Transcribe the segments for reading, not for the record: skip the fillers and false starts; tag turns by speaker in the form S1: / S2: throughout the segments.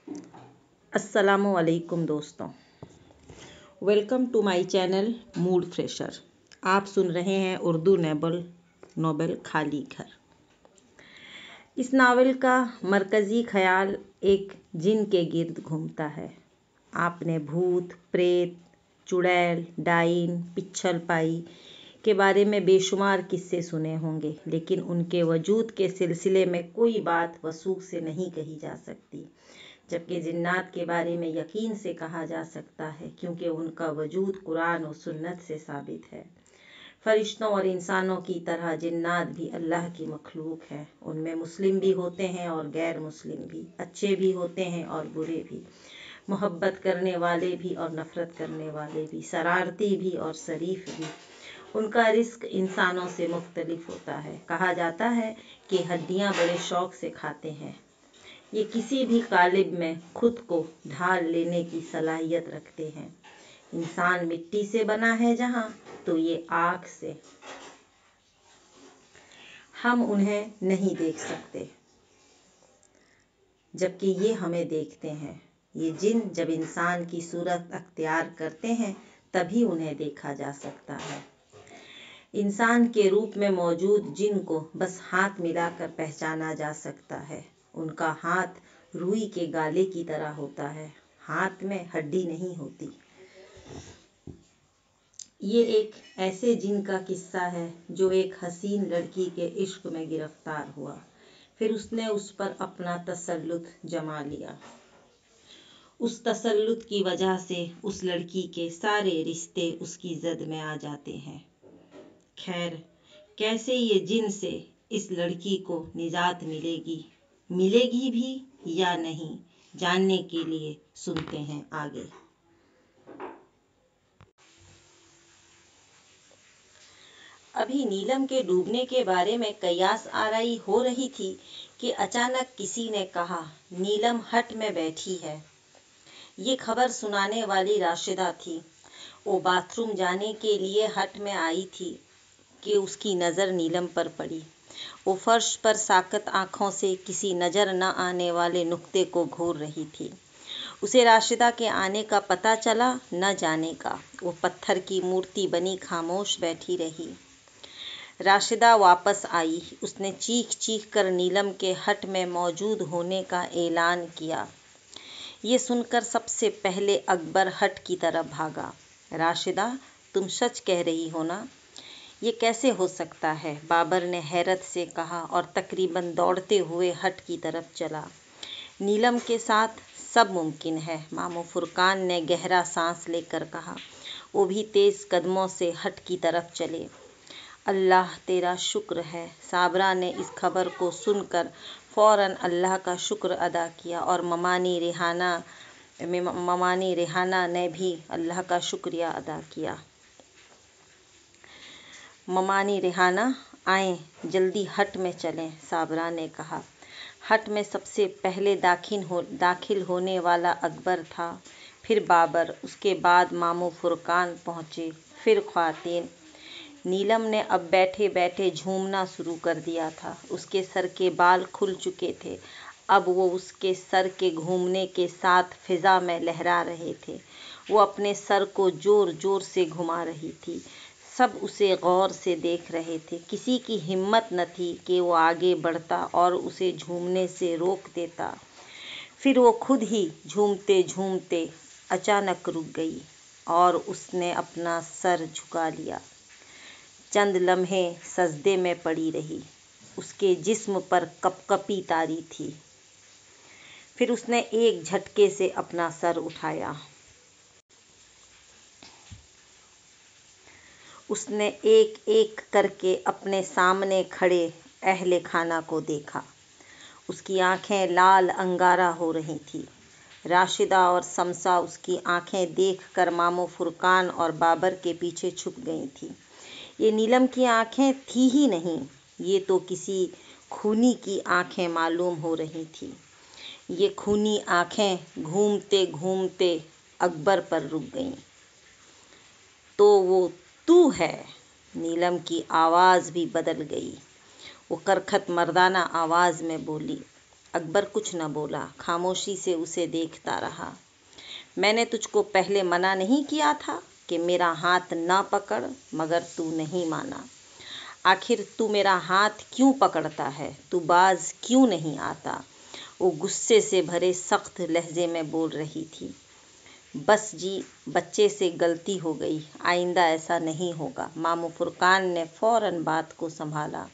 S1: अस्सलामु अलैकुम दोस्तों, welcome to my channel mood fresher. आप सुन रहे हैं उर्दू नोवेल खाली घर। इस नावल का मरकज़ी ख्याल एक जिन के गिर्द घूमता है। आपने भूत, प्रेत, चुड़ैल, डाइन, पिच्छल पाई के बारे में बेशुमार किस्से सुने होंगे, लेकिन उनके वजूद के सिलसिले में कोई बात वसूख से नहीं कही जा सकती, जबकि जिन्नात के बारे में यकीन से कहा जा सकता है, क्योंकि उनका वजूद कुरान और सुन्नत से साबित है। फरिश्तों और इंसानों की तरह जिन्नात भी अल्लाह की मखलूक है। उनमें मुस्लिम भी होते हैं और गैर मुस्लिम भी, अच्छे भी होते हैं और बुरे भी, मोहब्बत करने वाले भी और नफरत करने वाले भी, शरारती भी और शरीफ भी। उनका रिस्क इंसानों से मुख्तलिफ होता है। कहा जाता है कि हड्डियां बड़े शौक से खाते हैं। ये किसी भी कालिब में खुद को ढाल लेने की सलाहियत रखते हैं। इंसान मिट्टी से बना है जहाँ, तो ये आग से। हम उन्हें नहीं देख सकते, जबकि ये हमें देखते हैं। ये जिन जब इंसान की सूरत अख्तियार करते हैं, तभी उन्हें देखा जा सकता है। इंसान के रूप में मौजूद जिन को बस हाथ मिलाकर पहचाना जा सकता है। उनका हाथ रुई के गाले की तरह होता है, हाथ में हड्डी नहीं होती। ये एक ऐसे जिन का किस्सा है जो एक हसीन लड़की के इश्क में गिरफ्तार हुआ, फिर उसने उस पर अपना तसल्लुत जमा लिया। उस तसल्लुत की वजह से उस लड़की के सारे रिश्ते उसकी जद में आ जाते हैं। खैर, कैसे ये जिन से इस लड़की को निजात मिलेगी भी या नहीं, जानने के लिए सुनते हैं आगे। अभी नीलम के डूबने के बारे में कयास आराई हो रही थी कि अचानक किसी ने कहा, नीलम हट में बैठी है। ये खबर सुनाने वाली राशिदा थी। वो बाथरूम जाने के लिए हट में आई थी कि उसकी नज़र नीलम पर पड़ी। वो फर्श पर साकत आंखों से किसी नज़र न आने वाले नुक्ते को घूर रही थी। उसे राशिदा के आने का पता चला, न जाने का। वो पत्थर की मूर्ति बनी खामोश बैठी रही। राशिदा वापस आई। उसने चीख चीख कर नीलम के हट में मौजूद होने का ऐलान किया। ये सुनकर सबसे पहले अकबर हट की तरफ भागा। राशिदा, तुम सच कह रही हो ना? ये कैसे हो सकता है? बाबर ने हैरत से कहा और तकरीबन दौड़ते हुए हट की तरफ चला। नीलम के साथ सब मुमकिन है, मामू फुरकान ने गहरा सांस लेकर कहा। वो भी तेज कदमों से हट की तरफ चले। अल्लाह तेरा शुक्र है। साबरा ने इस खबर को सुनकर फौरन अल्लाह का शुक्र अदा किया और ममानी रेहाना ने भी अल्लाह का शुक्रिया अदा किया। ममानी रेहाना, आए जल्दी हट में चलें, साबरा ने कहा। हट में सबसे पहले दाखिल होने वाला अकबर था, फिर बाबर, उसके बाद मामू फुरकान पहुँचे, फिर ख्वातीन। नीलम ने अब बैठे बैठे झूमना शुरू कर दिया था। उसके सर के बाल खुल चुके थे। अब वो उसके सर के घूमने के साथ फिजा में लहरा रहे थे। वो अपने सर को जोर जोर से घुमा रही थी। सब उसे गौर से देख रहे थे। किसी की हिम्मत न थी कि वो आगे बढ़ता और उसे झूमने से रोक देता। फिर वो खुद ही झूमते झूमते अचानक रुक गई और उसने अपना सर झुका लिया। चंद लम्हे सजदे में पड़ी रही। उसके जिस्म पर कपकपी तारी थी। फिर उसने एक झटके से अपना सर उठाया। उसने एक एक करके अपने सामने खड़े अहले खाना को देखा। उसकी आंखें लाल अंगारा हो रही थी। राशिदा और समसा उसकी आंखें देखकर मामू फुरकान और बाबर के पीछे छुप गई थी। ये नीलम की आंखें थी ही नहीं, ये तो किसी खूनी की आंखें मालूम हो रही थी। ये खूनी आंखें घूमते घूमते अकबर पर रुक गईं। तो वो तू है? नीलम की आवाज़ भी बदल गई। वो करखत मर्दाना आवाज़ में बोली। अकबर कुछ न बोला, खामोशी से उसे देखता रहा। मैंने तुझको पहले मना नहीं किया था कि मेरा हाथ ना पकड़, मगर तू नहीं माना। आखिर तू मेरा हाथ क्यों पकड़ता है? तू बाज क्यों नहीं आता? वो गुस्से से भरे सख्त लहजे में बोल रही थी। बस जी, बच्चे से गलती हो गई, आइंदा ऐसा नहीं होगा। मामू फुरकान ने फौरन बात को संभाला।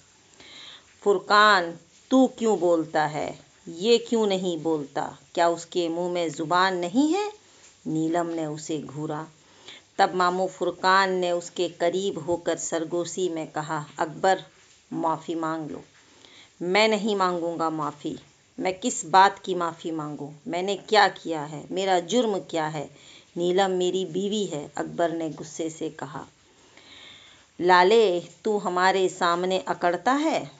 S1: फुरकान, तू क्यों बोलता है? ये क्यों नहीं बोलता? क्या उसके मुंह में जुबान नहीं है? नीलम ने उसे घूरा। तब मामू फुरकान ने उसके करीब होकर सरगोशी में कहा, अकबर, माफ़ी मांग लो। मैं नहीं मांगूंगा माफ़ी। मैं किस बात की माफ़ी मांगूं? मैंने क्या किया है? मेरा जुर्म क्या है? नीलम मेरी बीवी है, अकबर ने गुस्से से कहा। लाले, तू हमारे सामने अकड़ता है?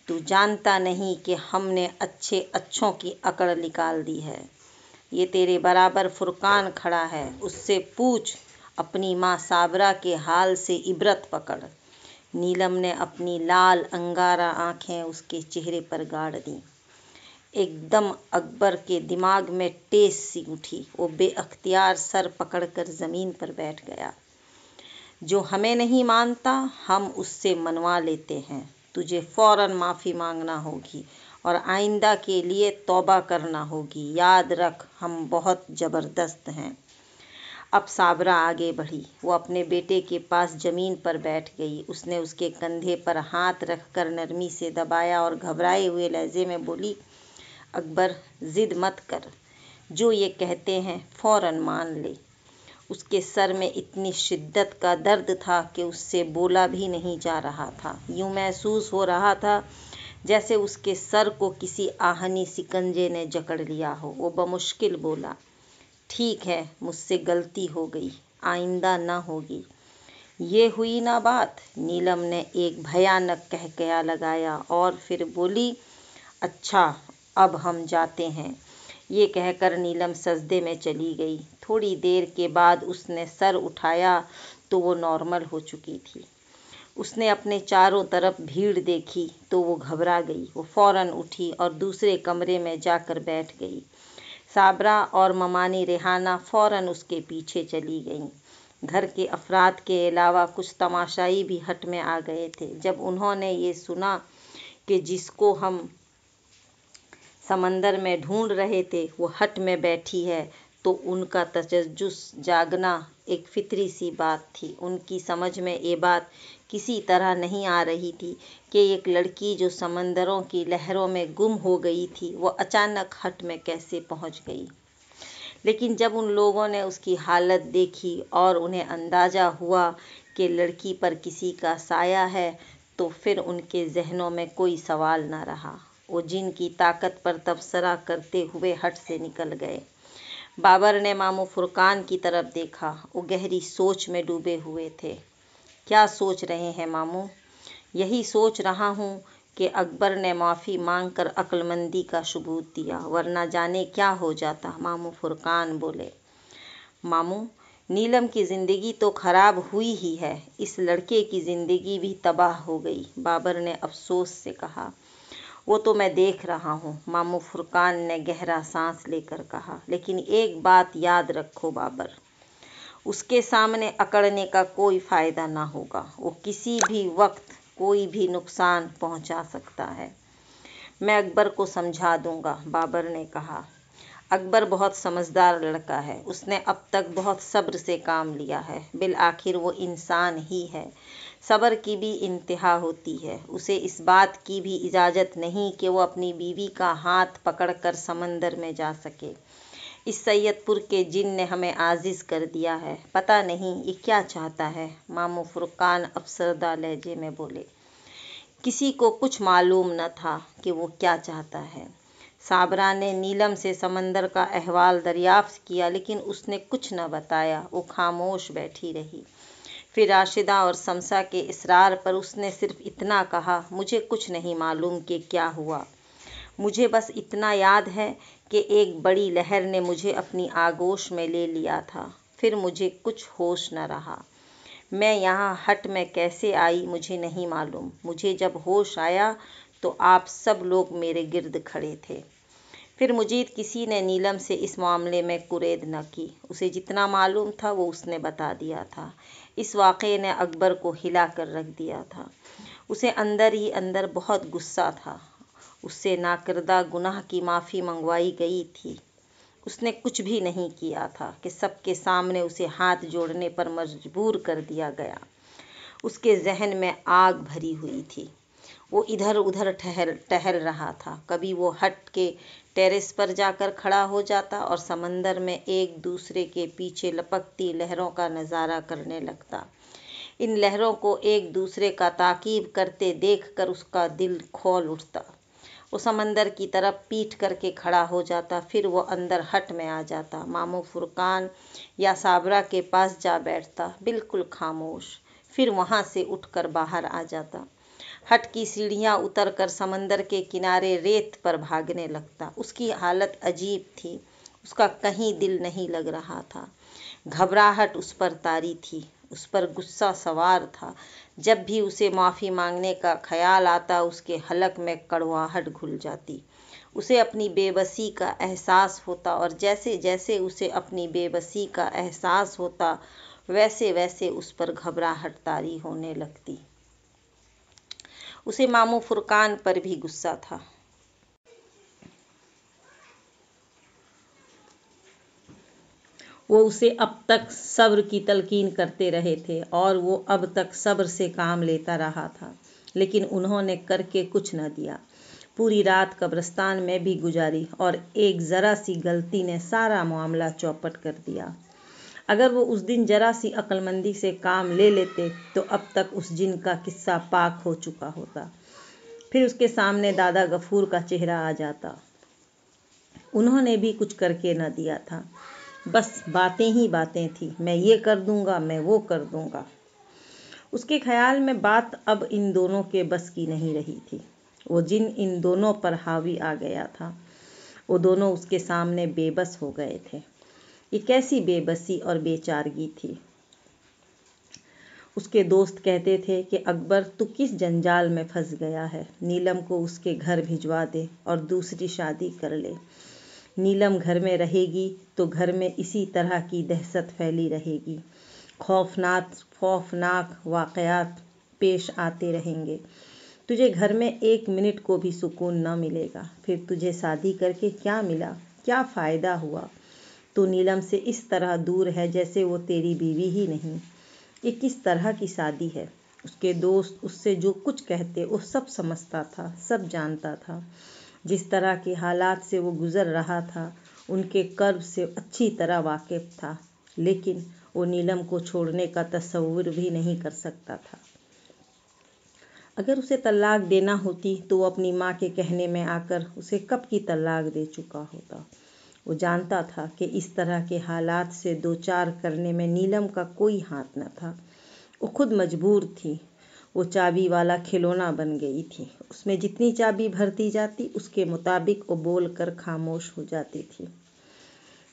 S1: तू जानता नहीं कि हमने अच्छे अच्छों की अकड़ निकाल दी है। ये तेरे बराबर फुरकान खड़ा है, उससे पूछ। अपनी माँ साबरा के हाल से इबरत पकड़। नीलम ने अपनी लाल अंगारा आंखें उसके चेहरे पर गाड़ दी। एकदम अकबर के दिमाग में टेस सी उठी। वो बेअख्तियार सर पकड़कर जमीन पर बैठ गया। जो हमें नहीं मानता, हम उससे मनवा लेते हैं। तुझे फौरन माफ़ी मांगना होगी और आइंदा के लिए तौबा करना होगी। याद रख, हम बहुत ज़बरदस्त हैं। अब साबरा आगे बढ़ी। वो अपने बेटे के पास ज़मीन पर बैठ गई। उसने उसके कंधे पर हाथ रखकर नरमी से दबाया और घबराए हुए लहजे में बोली, अकबर, जिद मत कर। जो ये कहते हैं फौरन मान ले। उसके सर में इतनी शिद्दत का दर्द था कि उससे बोला भी नहीं जा रहा था। यूं महसूस हो रहा था जैसे उसके सर को किसी आहनी शिकंजे ने जकड़ लिया हो। वो बमुश्किल बोला, ठीक है, मुझसे गलती हो गई, आइंदा ना होगी। ये हुई ना बात? नीलम ने एक भयानक कहकहा लगाया और फिर बोली, अच्छा, अब हम जाते हैं। ये कहकर नीलम सजदे में चली गई। थोड़ी देर के बाद उसने सर उठाया तो वो नॉर्मल हो चुकी थी। उसने अपने चारों तरफ भीड़ देखी तो वो घबरा गई। वो फौरन उठी और दूसरे कमरे में जाकर बैठ गई। साबरा और ममानी रेहाना फौरन उसके पीछे चली गईं। घर के अफराद के अलावा कुछ तमाशाई भी हट में आ गए थे। जब उन्होंने ये सुना कि जिसको हम समंदर में ढूंढ रहे थे वो हट में बैठी है, तो उनका तजस्सुस जागना एक फितरी सी बात थी। उनकी समझ में ये बात किसी तरह नहीं आ रही थी कि एक लड़की जो समंदरों की लहरों में गुम हो गई थी, वो अचानक हट में कैसे पहुंच गई। लेकिन जब उन लोगों ने उसकी हालत देखी और उन्हें अंदाज़ा हुआ कि लड़की पर किसी का साया है, तो फिर उनके जहनों में कोई सवाल न रहा। वो जिन की ताकत पर तबसरा करते हुए हट से निकल गए। बाबर ने मामू फुरकान की तरफ देखा। वो गहरी सोच में डूबे हुए थे। क्या सोच रहे हैं मामू? यही सोच रहा हूँ कि अकबर ने माफ़ी मांगकर अक्लमंदी का सबूत दिया, वरना जाने क्या हो जाता। मामू फुरकान बोले, मामू, नीलम की ज़िंदगी तो खराब हुई ही है, इस लड़के की ज़िंदगी भी तबाह हो गई। बाबर ने अफसोस से कहा। वो तो मैं देख रहा हूँ, मामू फुरकान ने गहरा सांस लेकर कहा। लेकिन एक बात याद रखो बाबर, उसके सामने अकड़ने का कोई फ़ायदा ना होगा। वो किसी भी वक्त कोई भी नुकसान पहुंचा सकता है। मैं अकबर को समझा दूंगा, बाबर ने कहा। अकबर बहुत समझदार लड़का है। उसने अब तक बहुत सब्र से काम लिया है। बिल आखिर वो इंसान ही है। सब्र की भी इंतहा होती है। उसे इस बात की भी इजाज़त नहीं कि वो अपनी बीवी का हाथ पकड़कर समंदर में जा सके। इस सैयदपुर के जिन ने हमें आजिज़ कर दिया है। पता नहीं ये क्या चाहता है। मामू फुरकान अफसरदा लहजे में बोले। किसी को कुछ मालूम न था कि वो क्या चाहता है। साबरा ने नीलम से समंदर का अहवाल दरियाफ्त किया, लेकिन उसने कुछ न बताया। वो खामोश बैठी रही। फिर राशिदा और शमसा के इसरार पर उसने सिर्फ इतना कहा, मुझे कुछ नहीं मालूम कि क्या हुआ। मुझे बस इतना याद है कि एक बड़ी लहर ने मुझे अपनी आगोश में ले लिया था। फिर मुझे कुछ होश न रहा। मैं यहाँ हट में कैसे आई मुझे नहीं मालूम। मुझे जब होश आया तो आप सब लोग मेरे गिर्द खड़े थे। फिर मुजीद किसी ने नीलम से इस मामले में कुरेद न की। उसे जितना मालूम था वो उसने बता दिया था। इस वाक़े ने अकबर को हिला कर रख दिया था। उसे अंदर ही अंदर बहुत गुस्सा था। उससे नाकिरदा गुनाह की माफ़ी मंगवाई गई थी। उसने कुछ भी नहीं किया था कि सबके सामने उसे हाथ जोड़ने पर मजबूर कर दिया गया। उसके जहन में आग भरी हुई थी। वो इधर उधर टहल रहा था। कभी वो हट के टेरेस पर जाकर खड़ा हो जाता और समंदर में एक दूसरे के पीछे लपकती लहरों का नज़ारा करने लगता। इन लहरों को एक दूसरे का ताकीब करते देखकर उसका दिल खौल उठता। वो समंदर की तरफ पीठ करके खड़ा हो जाता। फिर वो अंदर हट में आ जाता। मामू फुरकान या साबरा के पास जा बैठता, बिल्कुल खामोश। फिर वहाँ से उठकर बाहर आ जाता। हट की सीढ़ियाँ उतरकर समंदर के किनारे रेत पर भागने लगता। उसकी हालत अजीब थी। उसका कहीं दिल नहीं लग रहा था। घबराहट उस पर तारी थी। उस पर गुस्सा सवार था। जब भी उसे माफ़ी मांगने का ख्याल आता, उसके हलक में कड़वाहट घुल जाती। उसे अपनी बेबसी का एहसास होता और जैसे जैसे उसे अपनी बेबसी का एहसास होता, वैसे वैसे उस पर घबराहट तारी होने लगती। उसे मामू फुरकान पर भी गुस्सा था। वो उसे अब तक सब्र की तलकीन करते रहे थे और वो अब तक सब्र से काम लेता रहा था, लेकिन उन्होंने करके कुछ न दिया। पूरी रात कब्रिस्तान में भी गुजारी और एक ज़रा सी गलती ने सारा मामला चौपट कर दिया। अगर वो उस दिन जरा सी अक्लमंदी से काम ले लेते तो अब तक उस जिन का किस्सा पाक हो चुका होता। फिर उसके सामने दादा गफूर का चेहरा आ जाता। उन्होंने भी कुछ करके न दिया था। बस बातें ही बातें थी। मैं ये कर दूंगा, मैं वो कर दूंगा। उसके ख्याल में बात अब इन दोनों के बस की नहीं रही थी। वो जिन इन दोनों पर हावी आ गया था, वो दोनों उसके सामने बेबस हो गए थे। ये कैसी बेबसी और बेचारगी थी। उसके दोस्त कहते थे कि अकबर, तू किस जंजाल में फंस गया है। नीलम को उसके घर भिजवा दे और दूसरी शादी कर ले। नीलम घर में रहेगी तो घर में इसी तरह की दहशत फैली रहेगी। खौफनाक वाक़यात पेश आते रहेंगे। तुझे घर में एक मिनट को भी सुकून न मिलेगा। फिर तुझे शादी करके क्या मिला, क्या फ़ायदा हुआ। तू नीलम से इस तरह दूर है जैसे वो तेरी बीवी ही नहीं। ये किस तरह की शादी है। उसके दोस्त उससे जो कुछ कहते वो सब समझता था, सब जानता था। जिस तरह के हालात से वो गुजर रहा था, उनके कर्ब से अच्छी तरह वाकिफ था, लेकिन वो नीलम को छोड़ने का तसव्वुर भी नहीं कर सकता था। अगर उसे तलाक देना होती तो वो अपनी माँ के कहने में आकर उसे कब की तलाक दे चुका होता। वो जानता था कि इस तरह के हालात से दो चार करने में नीलम का कोई हाथ न था। वो खुद मजबूर थी। वो चाबी वाला खिलौना बन गई थी। उसमें जितनी चाबी भरती जाती, उसके मुताबिक वो बोल कर खामोश हो जाती थी।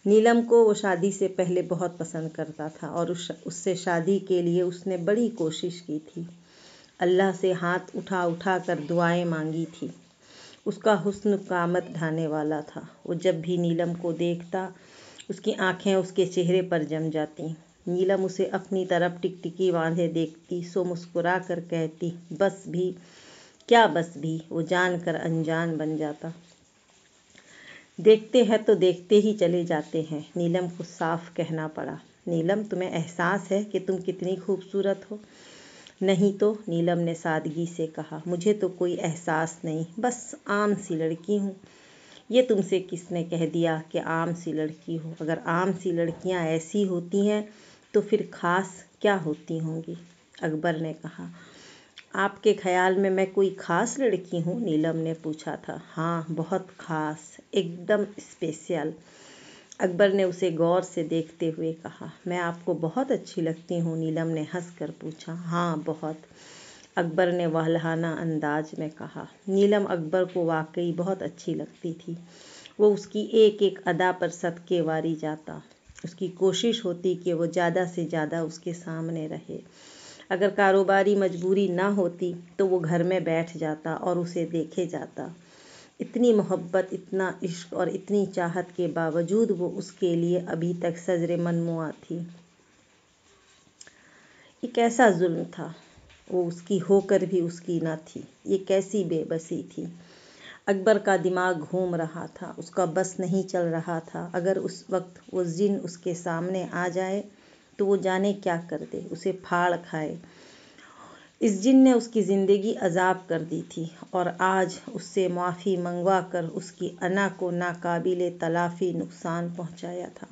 S1: नीलम को वो शादी से पहले बहुत पसंद करता था और उससे शादी के लिए उसने बड़ी कोशिश की थी। अल्लाह से हाथ उठा उठा कर दुआएं मांगी थी। उसका हुस्न कामत ढाने वाला था। वो जब भी नीलम को देखता, उसकी आंखें उसके चेहरे पर जम जाती। नीलम उसे अपनी तरफ टिकटिकी बांधे देखती, सो मुस्कुरा कर कहती, बस भी, क्या बस भी। वो जानकर अनजान बन जाता। देखते हैं तो देखते ही चले जाते हैं। नीलम को साफ कहना पड़ा, नीलम, तुम्हें एहसास है कि तुम कितनी खूबसूरत हो। नहीं तो, नीलम ने सादगी से कहा, मुझे तो कोई एहसास नहीं, बस आम सी लड़की हूँ। ये तुमसे किसने कह दिया कि आम सी लड़की हो। अगर आम सी लड़कियाँ ऐसी होती हैं तो फिर खास क्या होती होंगी। अकबर ने कहा, आपके ख्याल में मैं कोई खास लड़की हूँ? नीलम ने पूछा था। हाँ, बहुत खास, एकदम स्पेशल। अकबर ने उसे गौर से देखते हुए कहा, मैं आपको बहुत अच्छी लगती हूँ? नीलम ने हंसकर पूछा। हाँ, बहुत, अकबर ने वल्हाना अंदाज में कहा। नीलम अकबर को वाकई बहुत अच्छी लगती थी। वो उसकी एक एक अदा पर सदके वारी जाता। उसकी कोशिश होती कि वो ज़्यादा से ज़्यादा उसके सामने रहे। अगर कारोबारी मजबूरी ना होती तो वो घर में बैठ जाता और उसे देखे जाता। इतनी मोहब्बत, इतना इश्क और इतनी चाहत के बावजूद वो उसके लिए अभी तक सजरे मनमुआ थी। ये कैसा जुल्म था, वो उसकी होकर भी उसकी न थी। ये कैसी बेबसी थी। अकबर का दिमाग घूम रहा था, उसका बस नहीं चल रहा था। अगर उस वक्त वो जिन उसके सामने आ जाए तो वो जाने क्या कर दे, उसे फाड़ खाए। इस जिन ने उसकी ज़िंदगी अजाब कर दी थी और आज उससे माफ़ी मंगवा कर उसकी अना को नाकाबिले तलाफ़ी नुकसान पहुंचाया था।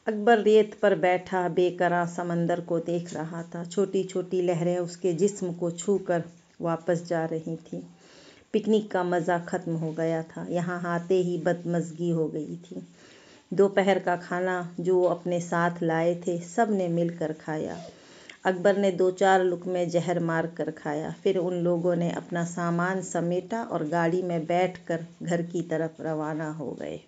S1: अकबर रेत पर बैठा बेकरार समंदर को देख रहा था। छोटी छोटी लहरें उसके जिस्म को छूकर वापस जा रही थीं। पिकनिक का मज़ा ख़त्म हो गया था। यहाँ आते ही बदमज़गी हो गई थी। दोपहर का खाना जो वो अपने साथ लाए थे सब ने मिलकर खाया। अकबर ने 2-4 लुक़मे जहर मार कर खाया। फिर उन लोगों ने अपना सामान समेटा और गाड़ी में बैठकर घर की तरफ रवाना हो गए।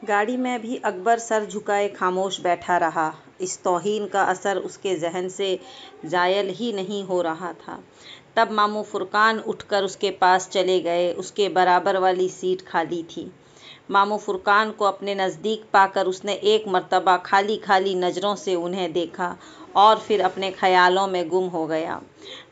S1: गाड़ी में भी अकबर सर झुकाए खामोश बैठा रहा। इस तौहीन का असर उसके जहन से जायल ही नहीं हो रहा था। तब मामू फुरकान उठकर उसके पास चले गए। उसके बराबर वाली सीट खाली थी। मामू फुरकान को अपने नज़दीक पाकर उसने एक मर्तबा खाली खाली नज़रों से उन्हें देखा और फिर अपने ख्यालों में गुम हो गया।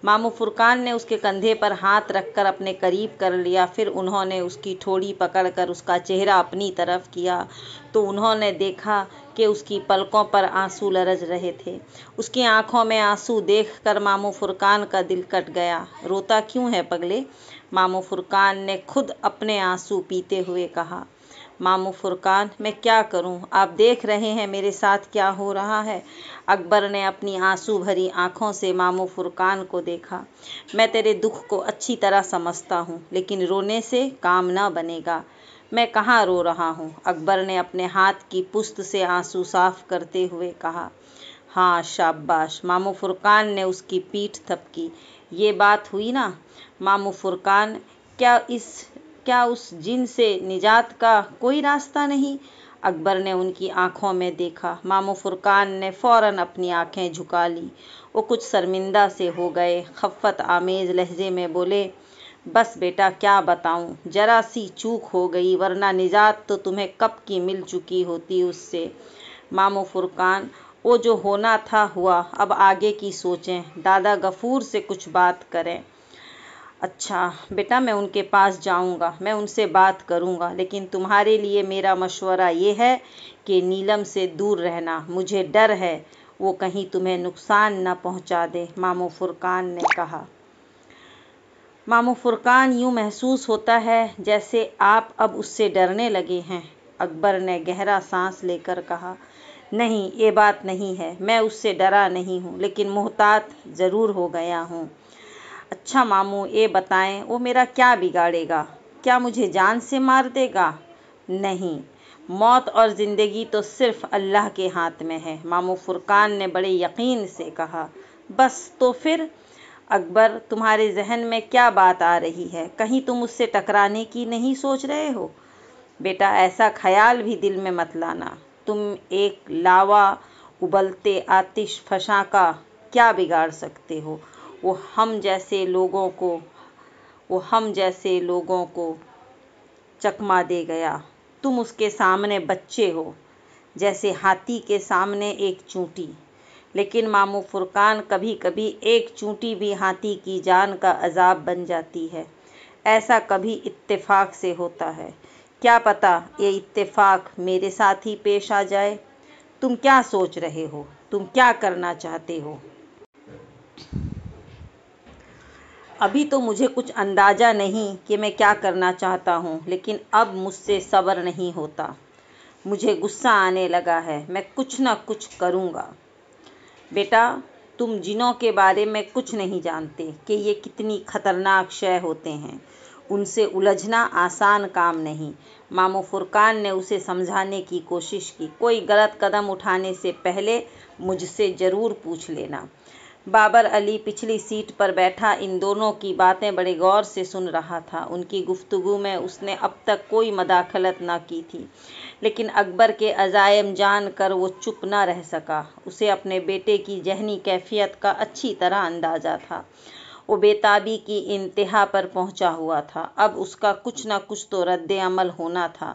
S1: मामू फुरकान ने उसके कंधे पर हाथ रखकर अपने करीब कर लिया। फिर उन्होंने उसकी ठोड़ी पकड़कर उसका चेहरा अपनी तरफ किया तो उन्होंने देखा कि उसकी पलकों पर आंसू लरज रहे थे। उसकी आंखों में आंसू देखकर मामू फुरकान का दिल कट गया। रोता क्यों है पगले? मामू फुरकान ने खुद अपने आंसू पीते हुए कहा। मामू फुरकान, मैं क्या करूं? आप देख रहे हैं मेरे साथ क्या हो रहा है। अकबर ने अपनी आंसू भरी आंखों से मामू फुरकान को देखा। मैं तेरे दुख को अच्छी तरह समझता हूँ, लेकिन रोने से काम ना बनेगा। मैं कहाँ रो रहा हूँ? अकबर ने अपने हाथ की पुश्त से आंसू साफ करते हुए कहा। हाँ शाबाश। मामू फुरकान ने उसकी पीठ थपकी। ये बात हुई ना मामू फुरकान, क्या उस जिन से निजात का कोई रास्ता नहीं? अकबर ने उनकी आंखों में देखा। मामू फुरकान ने फौरन अपनी आंखें झुका ली। वो कुछ शर्मिंदा से हो गए। खफ़त आमेज लहजे में बोले, बस बेटा क्या बताऊं, जरा सी चूक हो गई, वरना निजात तो तुम्हें कब की मिल चुकी होती उससे। मामू फुरकान, वो जो होना था हुआ, अब आगे की सोचें। दादा गफूर से कुछ बात करें। अच्छा बेटा, मैं उनके पास जाऊंगा, मैं उनसे बात करूंगा, लेकिन तुम्हारे लिए मेरा मशवरा ये है कि नीलम से दूर रहना। मुझे डर है वो कहीं तुम्हें नुकसान न पहुंचा दे, मामू फुरकान ने कहा। मामू फुरकान, यूँ महसूस होता है जैसे आप अब उससे डरने लगे हैं। अकबर ने गहरा सांस लेकर कहा। नहीं, ये बात नहीं है। मैं उससे डरा नहीं हूँ, लेकिन मुहतात ज़रूर हो गया हूँ। अच्छा मामू, ये बताएं, वो मेरा क्या बिगाड़ेगा? क्या मुझे जान से मार देगा? नहीं, मौत और ज़िंदगी तो सिर्फ अल्लाह के हाथ में है, मामू फुरकान ने बड़े यकीन से कहा। बस तो फिर? अकबर, तुम्हारे जहन में क्या बात आ रही है? कहीं तुम उससे टकराने की नहीं सोच रहे हो? बेटा, ऐसा ख्याल भी दिल में मत लाना। तुम एक लावा उबलते आतिश फशां का क्या बिगाड़ सकते हो? वो हम जैसे लोगों को चकमा दे गया। तुम उसके सामने बच्चे हो, जैसे हाथी के सामने एक चूंटी। लेकिन मामू फुरकान, कभी कभी एक चूंटी भी हाथी की जान का अजाब बन जाती है। ऐसा कभी इत्तेफाक से होता है। क्या पता ये इत्तेफाक मेरे साथ ही पेश आ जाए। तुम क्या सोच रहे हो? तुम क्या करना चाहते हो? अभी तो मुझे कुछ अंदाज़ा नहीं कि मैं क्या करना चाहता हूँ, लेकिन अब मुझसे सब्र नहीं होता। मुझे गुस्सा आने लगा है। मैं कुछ न कुछ करूँगा। बेटा, तुम जिनों के बारे में कुछ नहीं जानते कि ये कितनी खतरनाक शय होते हैं। उनसे उलझना आसान काम नहीं। मामू फुरकान ने उसे समझाने की कोशिश की। कोई गलत कदम उठाने से पहले मुझसे ज़रूर पूछ लेना। बाबर अली पिछली सीट पर बैठा इन दोनों की बातें बड़े गौर से सुन रहा था। उनकी गुफ्तगू में उसने अब तक कोई मदाखलत न की थी, लेकिन अकबर के अज़ायम जानकर वो चुप न रह सका। उसे अपने बेटे की ज़हनी कैफियत का अच्छी तरह अंदाज़ा था। वो बेताबी की इंतहा पर पहुंचा हुआ था। अब उसका कुछ न कुछ तो रद्द अमल होना था,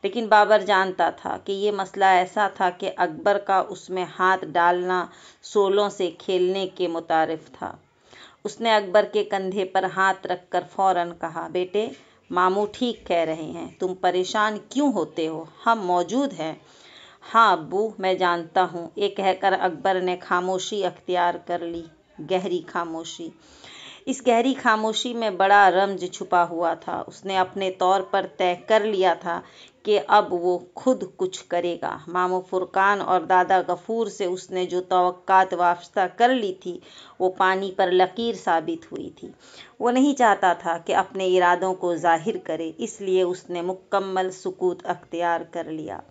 S1: लेकिन बाबर जानता था कि ये मसला ऐसा था कि अकबर का उसमें हाथ डालना सोलों से खेलने के मुतारिफ था। उसने अकबर के कंधे पर हाथ रखकर फौरन कहा, बेटे, मामू ठीक कह रहे हैं, तुम परेशान क्यों होते हो, हम मौजूद हैं। हाँ अब्बू, मैं जानता हूँ। ये कहकर अकबर ने खामोशी अख्तियार कर ली। गहरी खामोशी। इस गहरी खामोशी में बड़ा रमज छुपा हुआ था। उसने अपने तौर पर तय कर लिया था कि अब वो खुद कुछ करेगा। मामू फुरकान और दादा गफूर से उसने जो तवक्कात वास्ता कर ली थी, वो पानी पर लकीर साबित हुई थी। वो नहीं चाहता था कि अपने इरादों को जाहिर करे, इसलिए उसने मुकम्मल सुकूत अख्तियार कर लिया।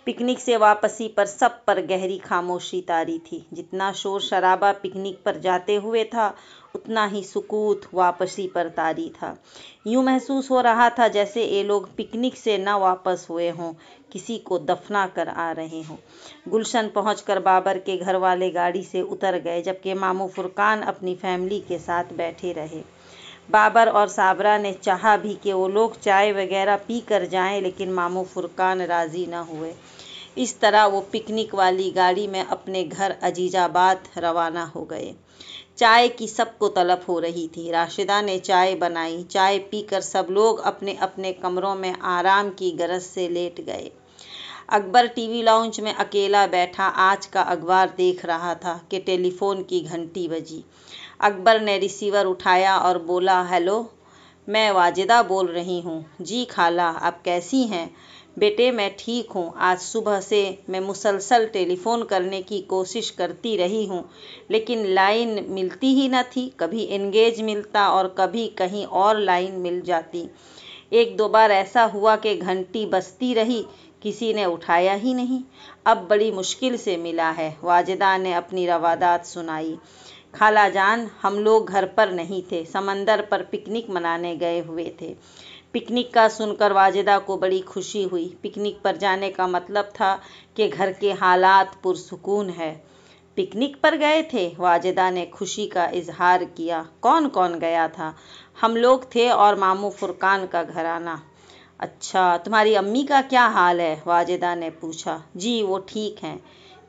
S1: पिकनिक से वापसी पर सब पर गहरी खामोशी तारी थी। जितना शोर शराबा पिकनिक पर जाते हुए था, उतना ही सुकूत वापसी पर तारी था। यूं महसूस हो रहा था जैसे ये लोग पिकनिक से न वापस हुए हों, किसी को दफना कर आ रहे हों। गुलशन पहुंचकर बाबर के घर वाले गाड़ी से उतर गए, जबकि मामू फुरकान अपनी फैमिली के साथ बैठे रहे। बाबर और साबरा ने चाहा भी कि वो लोग चाय वगैरह पी कर जाएं, लेकिन मामू फुरकान राजी न हुए। इस तरह वो पिकनिक वाली गाड़ी में अपने घर अजीजाबाद रवाना हो गए। चाय की सबको तलब हो रही थी। राशिदा ने चाय बनाई। चाय पीकर सब लोग अपने अपने कमरों में आराम की गरज से लेट गए। अकबर टीवी लाउंज में अकेला बैठा आज का अखबार देख रहा था कि टेलीफोन की घंटी बजी। अकबर ने रिसीवर उठाया और बोला, हेलो, मैं वाजिदा बोल रही हूँ। जी खाला, आप कैसी हैं? बेटे, मैं ठीक हूँ। आज सुबह से मैं मुसलसल टेलीफोन करने की कोशिश करती रही हूँ, लेकिन लाइन मिलती ही न थी। कभी एंगेज मिलता और कभी कहीं और लाइन मिल जाती। एक दो बार ऐसा हुआ कि घंटी बजती रही, किसी ने उठाया ही नहीं। अब बड़ी मुश्किल से मिला है। वाजिदा ने अपनी रवादात सुनाई। खाला जान, हम लोग घर पर नहीं थे, समंदर पर पिकनिक मनाने गए हुए थे। पिकनिक का सुनकर वाजिदा को बड़ी खुशी हुई। पिकनिक पर जाने का मतलब था कि घर के हालात पुरसुकून है। पिकनिक पर गए थे? वाजिदा ने खुशी का इजहार किया। कौन कौन गया था? हम लोग थे और मामू फुरकान का घराना। अच्छा, तुम्हारी अम्मी का क्या हाल है? वाजिदा ने पूछा। जी, वो ठीक हैं।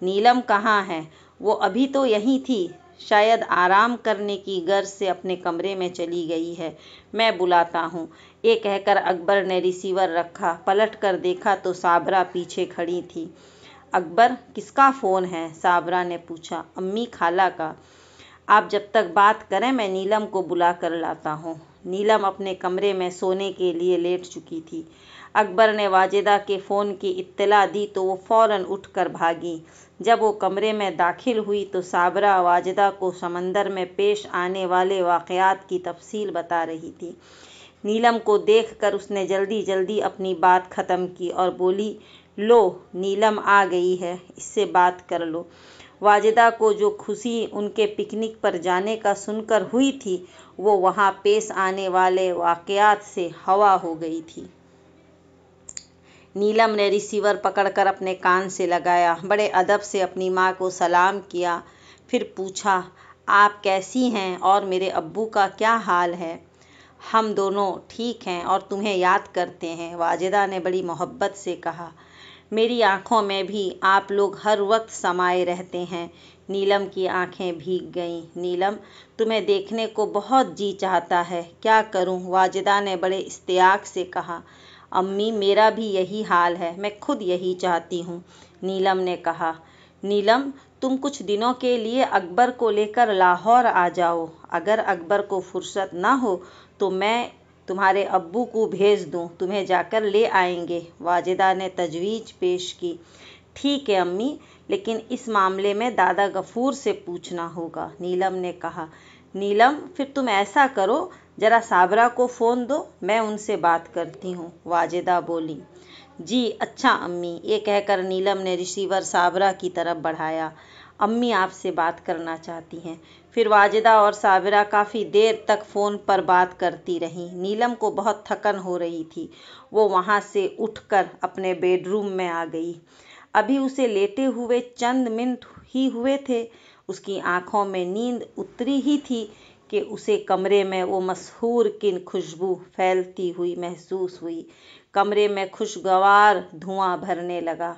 S1: नीलम कहाँ है? वो अभी तो यहीं थी, शायद आराम करने की गर्ज से अपने कमरे में चली गई है। मैं बुलाता हूँ। ये कहकर अकबर ने रिसीवर रखा। पलट कर देखा तो साबरा पीछे खड़ी थी। अकबर, किसका फ़ोन है? साबरा ने पूछा। अम्मी खाला का। आप जब तक बात करें, मैं नीलम को बुला कर लाता हूँ। नीलम अपने कमरे में सोने के लिए लेट चुकी थी। अकबर ने वाजिदा के फ़ोन की इत्तला दी तो वो फ़ौरन उठकर भागी। जब वो कमरे में दाखिल हुई तो साबरा वाजिदा को समंदर में पेश आने वाले वाक़यात की तफसील बता रही थी। नीलम को देखकर उसने जल्दी जल्दी अपनी बात ख़त्म की और बोली, लो, नीलम आ गई है, इससे बात कर लो। वाजिदा को जो खुशी उनके पिकनिक पर जाने का सुनकर हुई थी, वो वहाँ पेश आने वाले वाक़यात से हवा हो गई थी। नीलम ने रिसीवर पकड़कर अपने कान से लगाया। बड़े अदब से अपनी माँ को सलाम किया, फिर पूछा, आप कैसी हैं और मेरे अब्बू का क्या हाल है? हम दोनों ठीक हैं और तुम्हें याद करते हैं, वाजिदा ने बड़ी मोहब्बत से कहा। मेरी आंखों में भी आप लोग हर वक्त समाये रहते हैं। नीलम की आंखें भीग गईं। नीलम, तुम्हें देखने को बहुत जी चाहता है, क्या करूं? वाजिदा ने बड़े इश्तियाक से कहा। अम्मी, मेरा भी यही हाल है, मैं खुद यही चाहती हूँ, नीलम ने कहा। नीलम, तुम कुछ दिनों के लिए अकबर को लेकर लाहौर आ जाओ। अगर अकबर को फुर्सत ना हो तो मैं तुम्हारे अब्बू को भेज दूं, तुम्हें जाकर ले आएंगे, वाजिदा ने तजवीज़ पेश की। ठीक है अम्मी, लेकिन इस मामले में दादा गफूर से पूछना होगा, नीलम ने कहा। नीलम, फिर तुम ऐसा करो, जरा साबरा को फ़ोन दो, मैं उनसे बात करती हूँ, वाजिदा बोली। जी अच्छा अम्मी, ये कहकर नीलम ने रिसीवर साबरा की तरफ बढ़ाया। अम्मी आपसे बात करना चाहती हैं। फिर वाजिदा और साबिरा काफ़ी देर तक फ़ोन पर बात करती रहीं। नीलम को बहुत थकन हो रही थी। वो वहाँ से उठकर अपने बेडरूम में आ गई। अभी उसे लेटे हुए चंद मिनट ही हुए थे। उसकी आंखों में नींद उतरी ही थी कि उसे कमरे में वो मशहूर किन खुशबू फैलती हुई महसूस हुई। कमरे में खुशगवार धुआं भरने लगा।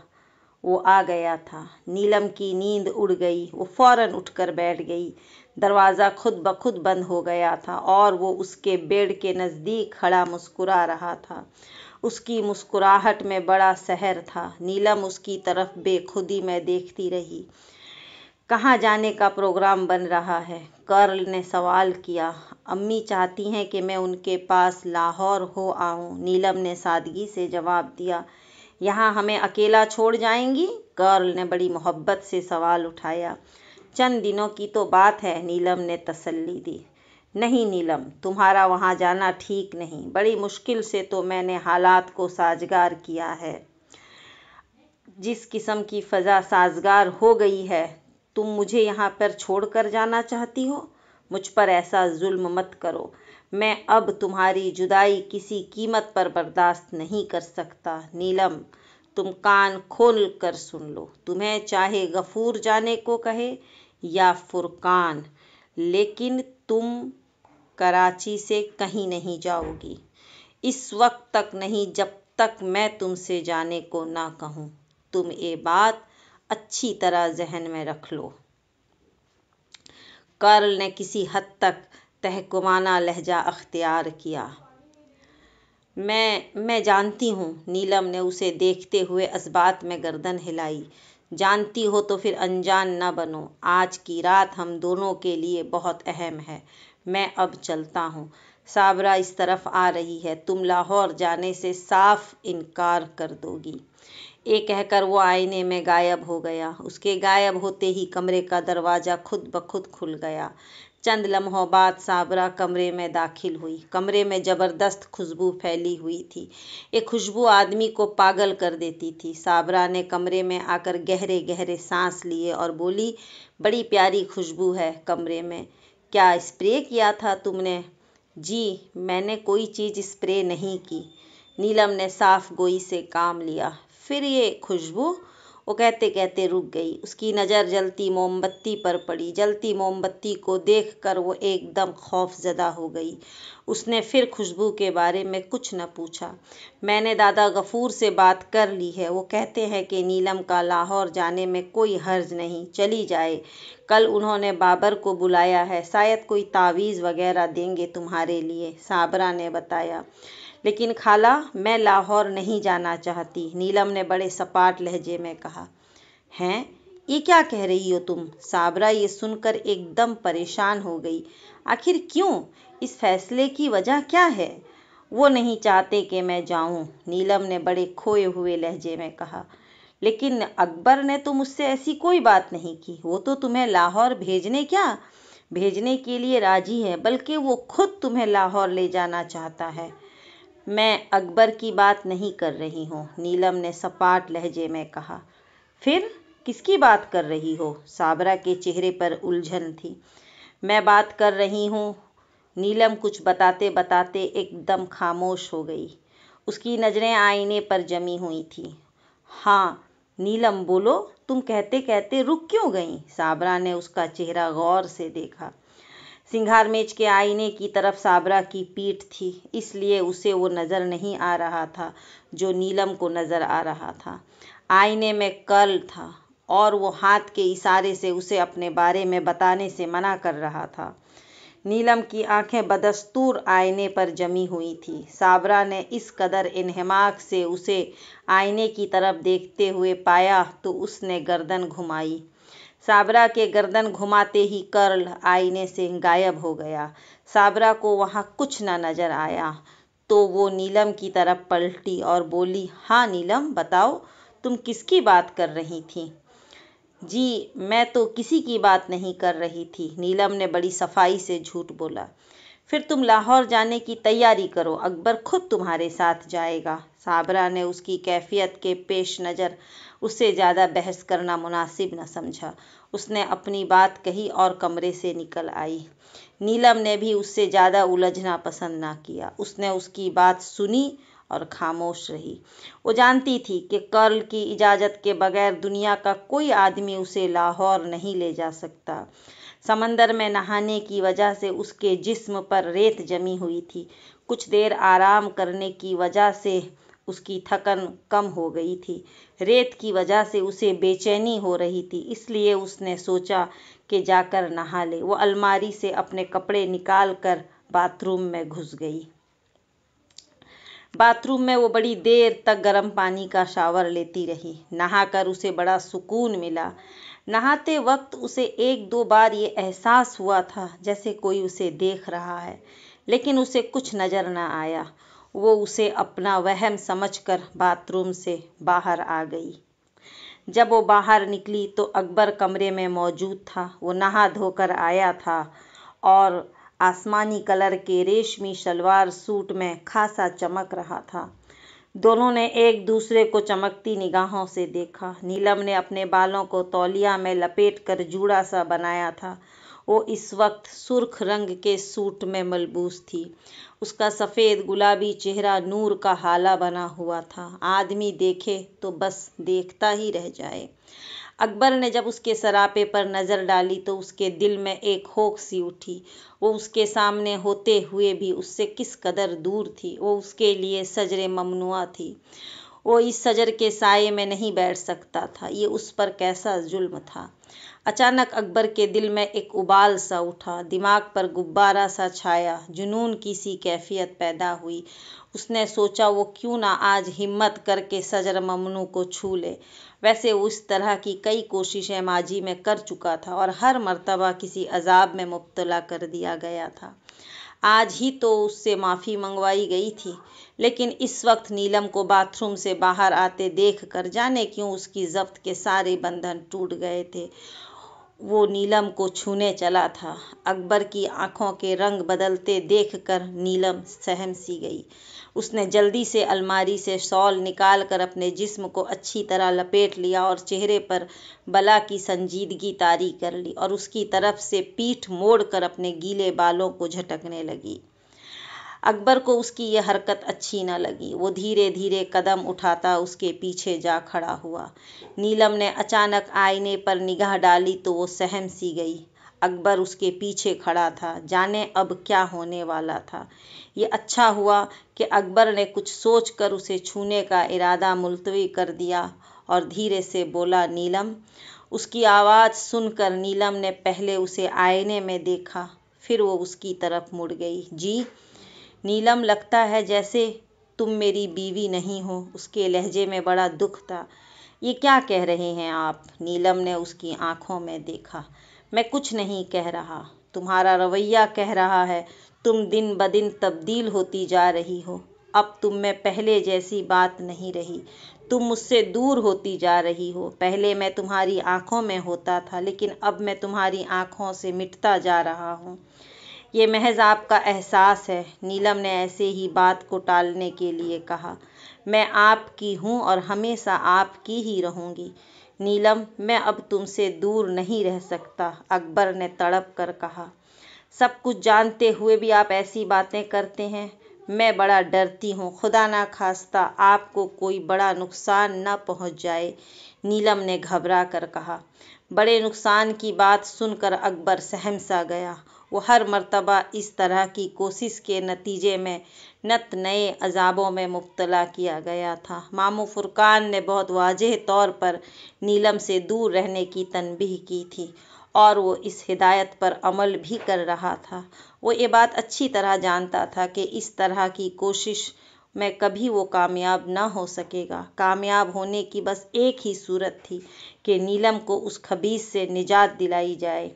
S1: वो आ गया था। नीलम की नींद उड़ गई। वो फौरन उठकर बैठ गई। दरवाज़ा खुद ब खुद बंद हो गया था और वो उसके बेड के नज़दीक खड़ा मुस्कुरा रहा था। उसकी मुस्कुराहट में बड़ा सहर था। नीलम उसकी तरफ बेखुदी में देखती रही। कहाँ जाने का प्रोग्राम बन रहा है? कर्ल ने सवाल किया। अम्मी चाहती हैं कि मैं उनके पास लाहौर हो आऊं, नीलम ने सादगी से जवाब दिया। यहाँ हमें अकेला छोड़ जाएंगी? कर्ल ने बड़ी मोहब्बत से सवाल उठाया। चंद दिनों की तो बात है, नीलम ने तसल्ली दी। नहीं नीलम, तुम्हारा वहाँ जाना ठीक नहीं। बड़ी मुश्किल से तो मैंने हालात को साजगार किया है। जिस किस्म की फ़ज़ा साजगार हो गई है, तुम मुझे यहाँ पर छोड़कर जाना चाहती हो? मुझ पर ऐसा जुल्म मत करो। मैं अब तुम्हारी जुदाई किसी कीमत पर बर्दाश्त नहीं कर सकता। नीलम, तुम कान खोल कर सुन लो। तुम्हें चाहे गफूर जाने को कहे या फुरकान, लेकिन तुम कराची से कहीं नहीं जाओगी। इस वक्त तक नहीं जब तक मैं तुमसे जाने को ना कहूँ। तुम ये बात अच्छी तरह जहन में रख लो। कर्ल ने किसी हद तक तहकुमाना लहजा अख्तियार किया। मैं जानती हूँ। नीलम ने उसे देखते हुए असबात में गर्दन हिलाई। जानती हो तो फिर अनजान न बनो। आज की रात हम दोनों के लिए बहुत अहम है। मैं अब चलता हूँ। साबरा इस तरफ आ रही है। तुम लाहौर जाने से साफ इनकार कर दोगी। ये कहकर वो आईने में गायब हो गया। उसके गायब होते ही कमरे का दरवाज़ा खुद ब खुद खुल गया। चंद लम्हों बाद साबरा कमरे में दाखिल हुई। कमरे में ज़बरदस्त खुशबू फैली हुई थी। ये खुशबू आदमी को पागल कर देती थी। साबरा ने कमरे में आकर गहरे गहरे सांस लिए और बोली, बड़ी प्यारी खुशबू है कमरे में। क्या स्प्रे किया था तुमने? जी, मैंने कोई चीज़ स्प्रे नहीं की। नीलम ने साफ गोई से काम लिया। फिर ये खुशबू? वो कहते कहते रुक गई। उसकी नज़र जलती मोमबत्ती पर पड़ी। जलती मोमबत्ती को देखकर वो एकदम खौफजदा हो गई। उसने फिर खुशबू के बारे में कुछ न पूछा। मैंने दादा गफूर से बात कर ली है। वो कहते हैं कि नीलम का लाहौर जाने में कोई हर्ज नहीं, चली जाए। कल उन्होंने बाबर को बुलाया है। शायद कोई तावीज़ वगैरह देंगे तुम्हारे लिए, साबरा ने बताया। लेकिन खाला, मैं लाहौर नहीं जाना चाहती, नीलम ने बड़े सपाट लहजे में कहा। हैं, ये क्या कह रही हो तुम? साबरा ये सुनकर एकदम परेशान हो गई। आखिर क्यों? इस फैसले की वजह क्या है? वो नहीं चाहते कि मैं जाऊं, नीलम ने बड़े खोए हुए लहजे में कहा। लेकिन अकबर ने तो मुझसे ऐसी कोई बात नहीं की। वो तो तुम्हें लाहौर भेजने के लिए राजी है, बल्कि वो खुद तुम्हें लाहौर ले जाना चाहता है। मैं अकबर की बात नहीं कर रही हूँ, नीलम ने सपाट लहजे में कहा। फिर किसकी बात कर रही हो? साबरा के चेहरे पर उलझन थी। मैं बात कर रही हूँ। नीलम कुछ बताते बताते एकदम खामोश हो गई। उसकी नज़रें आईने पर जमी हुई थी। हाँ नीलम, बोलो, तुम कहते कहते रुक क्यों गई? साबरा ने उसका चेहरा गौर से देखा। सिंगार मेज के आईने की तरफ साबरा की पीठ थी, इसलिए उसे वो नज़र नहीं आ रहा था जो नीलम को नज़र आ रहा था। आईने में कर्ल था और वो हाथ के इशारे से उसे अपने बारे में बताने से मना कर रहा था। नीलम की आंखें बदस्तूर आईने पर जमी हुई थी। साबरा ने इस कदर इन्हमाक से उसे आईने की तरफ देखते हुए पाया तो उसने गर्दन घुमाई। साबरा के गर्दन घुमाते ही कर्ल आईने से गायब हो गया। साबरा को वहाँ कुछ न नजर आया तो वो नीलम की तरफ पलटी और बोली, हाँ नीलम, बताओ, तुम किसकी बात कर रही थी? जी, मैं तो किसी की बात नहीं कर रही थी, नीलम ने बड़ी सफाई से झूठ बोला। फिर तुम लाहौर जाने की तैयारी करो, अकबर खुद तुम्हारे साथ जाएगा। साबरा ने उसकी कैफियत के पेश नज़र उससे ज़्यादा बहस करना मुनासिब न समझा। उसने अपनी बात कही और कमरे से निकल आई। नीलम ने भी उससे ज़्यादा उलझना पसंद ना किया। उसने उसकी बात सुनी और खामोश रही। वो जानती थी कि कर्ल की इजाज़त के बगैर दुनिया का कोई आदमी उसे लाहौर नहीं ले जा सकता। समंदर में नहाने की वजह से उसके जिस्म पर रेत जमी हुई थी। कुछ देर आराम करने की वजह से उसकी थकन कम हो गई थी। रेत की वजह से उसे बेचैनी हो रही थी, इसलिए उसने सोचा कि जाकर नहा ले। वो अलमारी से अपने कपड़े निकाल कर बाथरूम में घुस गई। बाथरूम में वो बड़ी देर तक गर्म पानी का शावर लेती रही। नहाकर उसे बड़ा सुकून मिला। नहाते वक्त उसे एक दो बार ये एहसास हुआ था जैसे कोई उसे देख रहा है, लेकिन उसे कुछ नजर न आया। वो उसे अपना वहम समझकर बाथरूम से बाहर आ गई। जब वो बाहर निकली तो अकबर कमरे में मौजूद था। वो नहा धोकर आया था और आसमानी कलर के रेशमी शलवार सूट में खासा चमक रहा था। दोनों ने एक दूसरे को चमकती निगाहों से देखा। नीलम ने अपने बालों को तौलिया में लपेटकर जूड़ा सा बनाया था। वो इस वक्त सुर्ख रंग के सूट में मलबूस थी। उसका सफ़ेद गुलाबी चेहरा नूर का हाला बना हुआ था। आदमी देखे तो बस देखता ही रह जाए। अकबर ने जब उसके सरापे पर नज़र डाली तो उसके दिल में एक होक सी उठी। वो उसके सामने होते हुए भी उससे किस कदर दूर थी। वो उसके लिए सजरे ममनुआ थी। वो इस सजर के साये में नहीं बैठ सकता था। ये उस पर कैसा जुल्म था। अचानक अकबर के दिल में एक उबाल सा उठा। दिमाग पर गुब्बारा सा छाया। जुनून की सी कैफियत पैदा हुई। उसने सोचा वो क्यों ना आज हिम्मत करके सजर ममनू को छू ले। वैसे वो इस तरह की कई कोशिशें माजी में कर चुका था और हर मर्तबा किसी अजाब में मुब्तला कर दिया गया था। आज ही तो उससे माफ़ी मंगवाई गई थी, लेकिन इस वक्त नीलम को बाथरूम से बाहर आते देख कर जाने क्यों उसकी जब्त के सारे बंधन टूट गए थे। वो नीलम को छूने चला था। अकबर की आंखों के रंग बदलते देखकर नीलम सहम सी गई। उसने जल्दी से अलमारी से शॉल निकालकर अपने जिस्म को अच्छी तरह लपेट लिया और चेहरे पर बला की संजीदगी तारी कर ली और उसकी तरफ से पीठ मोड़कर अपने गीले बालों को झटकने लगी। अकबर को उसकी यह हरकत अच्छी न लगी। वो धीरे धीरे कदम उठाता उसके पीछे जा खड़ा हुआ। नीलम ने अचानक आईने पर निगाह डाली तो वो सहम सी गई। अकबर उसके पीछे खड़ा था। जाने अब क्या होने वाला था। ये अच्छा हुआ कि अकबर ने कुछ सोचकर उसे छूने का इरादा मुलतवी कर दिया और धीरे से बोला, नीलम। उसकी आवाज़ सुनकर नीलम ने पहले उसे आईने में देखा, फिर वो उसकी तरफ मुड़ गई। जी नीलम, लगता है जैसे तुम मेरी बीवी नहीं हो। उसके लहजे में बड़ा दुख था। ये क्या कह रहे हैं आप? नीलम ने उसकी आंखों में देखा। मैं कुछ नहीं कह रहा, तुम्हारा रवैया कह रहा है। तुम दिन ब दिन तब्दील होती जा रही हो। अब तुम में पहले जैसी बात नहीं रही। तुम मुझसे दूर होती जा रही हो। पहले मैं तुम्हारी आंखों में होता था, लेकिन अब मैं तुम्हारी आंखों से मिटता जा रहा हूँ। ये महज आपका एहसास है। नीलम ने ऐसे ही बात को टालने के लिए कहा। मैं आपकी हूँ और हमेशा आपकी ही रहूँगी। नीलम, मैं अब तुमसे दूर नहीं रह सकता, अकबर ने तड़प कर कहा। सब कुछ जानते हुए भी आप ऐसी बातें करते हैं। मैं बड़ा डरती हूँ, खुदा ना खास्ता आपको कोई बड़ा नुकसान न पहुँच जाए, नीलम ने घबरा कर कहा। बड़े नुकसान की बात सुनकर अकबर सहम सा गया। वो हर मर्तबा इस तरह की कोशिश के नतीजे में नत नए अजाबों में मुब्तला किया गया था। मामू फुरकान ने बहुत वाज़ेह तौर पर नीलम से दूर रहने की तनबीह की थी और वो इस हिदायत पर अमल भी कर रहा था। वो ये बात अच्छी तरह जानता था कि इस तरह की कोशिश में कभी वो कामयाब न हो सकेगा। कामयाब होने की बस एक ही सूरत थी कि नीलम को उस खबीस से निजात दिलाई जाए,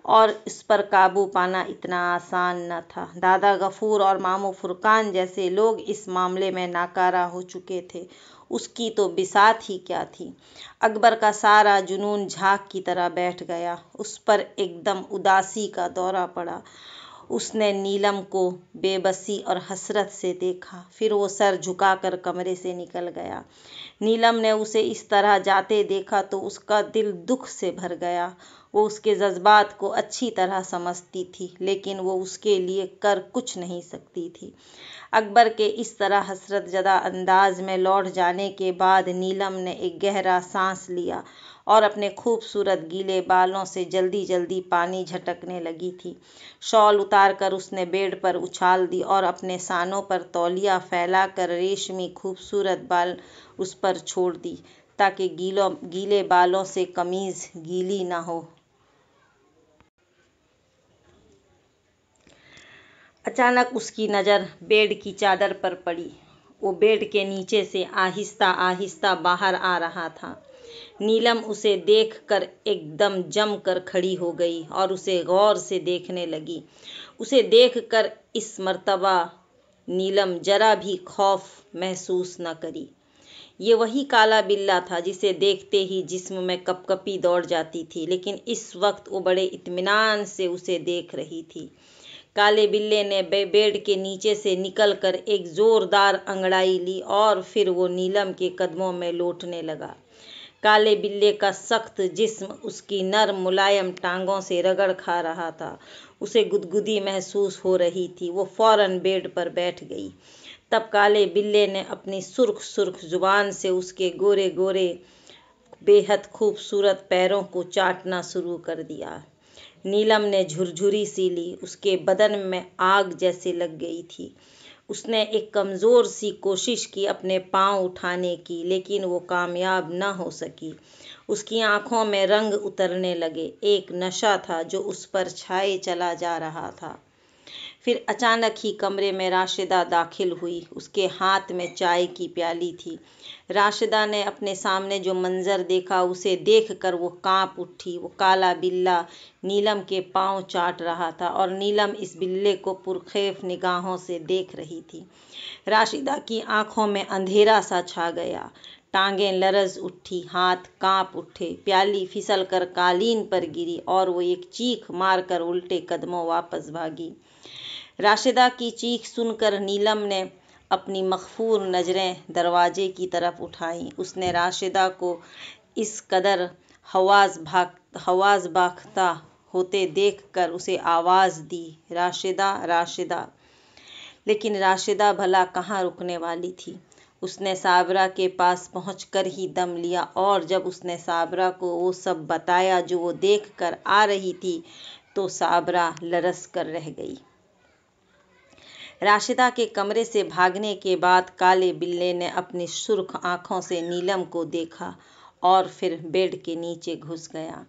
S1: और इस पर काबू पाना इतना आसान न था। दादा गफूर और मामू फुरकान जैसे लोग इस मामले में नाकारा हो चुके थे। उसकी तो बिसात ही क्या थी। अकबर का सारा जुनून झाग की तरह बैठ गया। उस पर एकदम उदासी का दौरा पड़ा। उसने नीलम को बेबसी और हसरत से देखा, फिर वो सर झुकाकर कमरे से निकल गया। नीलम ने उसे इस तरह जाते देखा तो उसका दिल दुख से भर गया। वो उसके जज्बात को अच्छी तरह समझती थी, लेकिन वो उसके लिए कर कुछ नहीं सकती थी। अकबर के इस तरह हसरत ज़दा अंदाज में लौट जाने के बाद नीलम ने एक गहरा सांस लिया और अपने खूबसूरत गीले बालों से जल्दी जल्दी पानी झटकने लगी थी। शॉल उतारकर उसने बेड पर उछाल दी और अपने सानों पर तौलिया फैलाकर रेशमी खूबसूरत बाल उस पर छोड़ दी, ताकि गीले बालों से कमीज गीली न हो। अचानक उसकी नज़र बेड की चादर पर पड़ी। वो बेड के नीचे से आहिस्ता आहिस्ता बाहर आ रहा था। नीलम उसे देखकर एकदम जमकर खड़ी हो गई और उसे गौर से देखने लगी। उसे देखकर इस मर्तबा नीलम जरा भी खौफ महसूस न करी। ये वही काला बिल्ला था जिसे देखते ही जिस्म में कपकपी दौड़ जाती थी, लेकिन इस वक्त वो बड़े इत्मीनान से उसे देख रही थी। काले बिल्ले ने बेड के नीचे से निकलकर एक जोरदार अंगड़ाई ली और फिर वो नीलम के कदमों में लौटने लगा। काले बिल्ले का सख्त जिस्म उसकी नर्म मुलायम टांगों से रगड़ खा रहा था। उसे गुदगुदी महसूस हो रही थी। वो फौरन बेड पर बैठ गई। तब काले बिल्ले ने अपनी सुर्ख सुर्ख जुबान से उसके गोरे गोरे बेहद खूबसूरत पैरों को चाटना शुरू कर दिया। नीलम ने झुरझुरी सी ली। उसके बदन में आग जैसे लग गई थी। उसने एक कमज़ोर सी कोशिश की अपने पांव उठाने की, लेकिन वो कामयाब न हो सकी। उसकी आंखों में रंग उतरने लगे। एक नशा था जो उस पर छाए चला जा रहा था। फिर अचानक ही कमरे में राशिदा दाखिल हुई। उसके हाथ में चाय की प्याली थी। राशिदा ने अपने सामने जो मंजर देखा उसे देखकर वो कांप उठी। वो काला बिल्ला नीलम के पांव चाट रहा था और नीलम इस बिल्ले को पुरखैफ निगाहों से देख रही थी। राशिदा की आंखों में अंधेरा सा छा गया। टांगें लरज उठी, हाथ कांप उठे। प्याली फिसल कर कालीन पर गिरी और वो एक चीख मारकर उल्टे कदमों वापस भागी। राशिदा की चीख सुनकर नीलम ने अपनी मखफूर नज़रें दरवाजे की तरफ उठाईं। उसने राशिदा को इस कदर हवास बाख्ता होते देखकर उसे आवाज़ दी, राशिदा राशिदा। लेकिन राशिदा भला कहाँ रुकने वाली थी। उसने साबरा के पास पहुंचकर ही दम लिया और जब उसने साबरा को वो सब बताया जो वो देख कर आ रही थी, तो साबरा लरस कर रह गई। राशिदा के कमरे से भागने के बाद काले बिल्ले ने अपनी सुर्ख आंखों से नीलम को देखा और फिर बेड के नीचे घुस गया।